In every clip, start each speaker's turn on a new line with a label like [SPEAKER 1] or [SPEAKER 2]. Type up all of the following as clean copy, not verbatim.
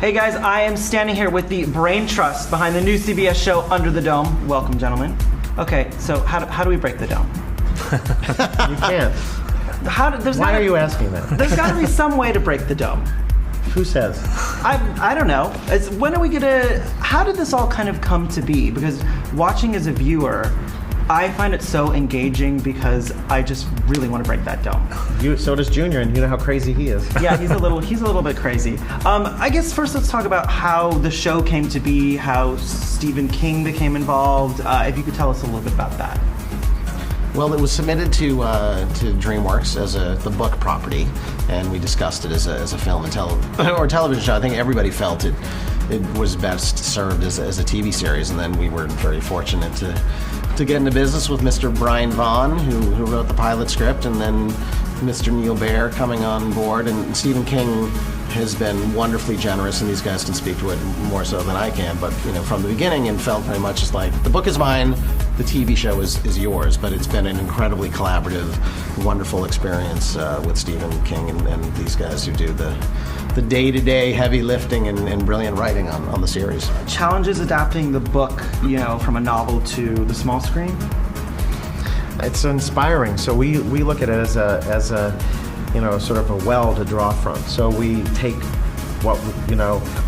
[SPEAKER 1] Hey guys, I am standing here with the brain trust behind the new CBS show Under the Dome. Welcome, gentlemen. Okay, so how do we break the dome?
[SPEAKER 2] You can't. Why are you asking that?
[SPEAKER 1] There's got to be some way to break the dome.
[SPEAKER 2] Who says?
[SPEAKER 1] I don't know. When are we gonna? How did this all kind of come to be? Because watching as a viewer, I find it so engaging because I just really want to break that dome.
[SPEAKER 2] So does Junior, and you know how crazy he is.
[SPEAKER 1] Yeah, he's a little bit crazy. I guess first let's talk about how the show came to be, how Stephen King became involved. If you could tell us a little bit about that.
[SPEAKER 3] Well, it was submitted to DreamWorks as the book property, and we discussed it as a film and television show. I think everybody felt it was best served as a TV series, and then we were very fortunate to get into business with Mr. Brian Vaughn, who wrote the pilot script, and then Mr. Neil Baer coming on board, and Stephen King has been wonderfully generous, and these guys can speak to it more so than I can, but from the beginning, and felt very much just like, the book is mine, the TV show is yours, but it's been an incredibly collaborative, wonderful experience with Stephen King and these guys who do the day-to-day heavy lifting and brilliant writing on the series.
[SPEAKER 1] Challenges adapting the book, from a novel to the small screen?
[SPEAKER 2] It's inspiring. So we look at it as a sort of a well to draw from. So we take what,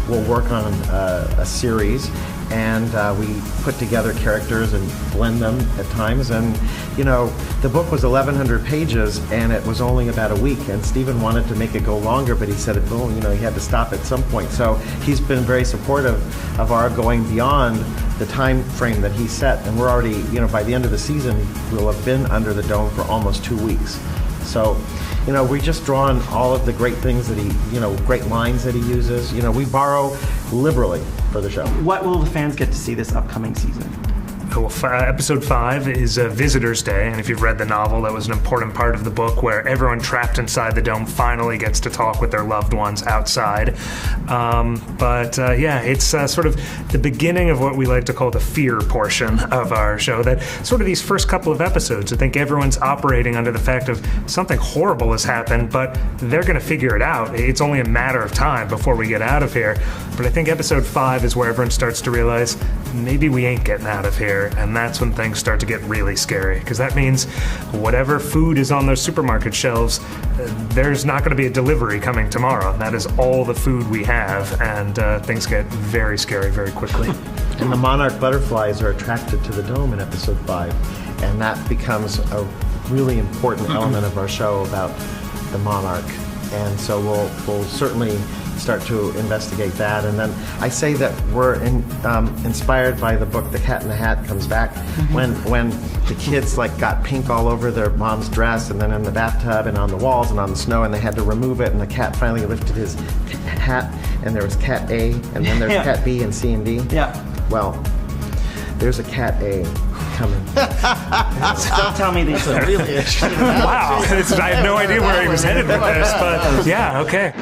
[SPEAKER 2] we'll work on a series, and we put together characters and blend them at times. And, the book was 1,100 pages, and it was only about a week. And Stephen wanted to make it go longer, but he said, he had to stop at some point. So he's been very supportive of our going beyond the time frame that he set. And we're already, by the end of the season, we'll have been under the dome for almost 2 weeks. So, we just drawn all of the great things that he, great lines that he uses. We borrow liberally for the show.
[SPEAKER 1] What will the fans get to see this upcoming season?
[SPEAKER 4] Well, episode 5 is Visitor's Day, and if you've read the novel, that was an important part of the book where everyone trapped inside the dome finally gets to talk with their loved ones outside. It's sort of the beginning of what we like to call the fear portion of our show, that sort of these first couple of episodes, I think everyone's operating under the fact of something horrible has happened, but they're going to figure it out. It's only a matter of time before we get out of here. But I think episode 5 is where everyone starts to realize maybe we ain't getting out of here. And that's when things start to get really scary, because that means whatever food is on those supermarket shelves, there's not going to be a delivery coming tomorrow. That is all the food we have, and things get very scary very quickly.
[SPEAKER 2] And the monarch butterflies are attracted to the dome in episode 5, and that becomes a really important element of our show about the monarch. And so we'll certainly start to investigate that. And then I say that we're inspired by the book The Cat in the Hat Comes Back, when the kids got pink all over their mom's dress, and then in the bathtub and on the walls and on the snow, and they had to remove it, and the cat finally lifted his hat, and there was cat A, and then there's cat B and C and D.
[SPEAKER 1] Yeah.
[SPEAKER 2] Well, there's a cat A coming.
[SPEAKER 1] Don't tell me these things.
[SPEAKER 3] Really interesting.
[SPEAKER 4] Wow, I had no idea where he was headed with this, but yeah, okay.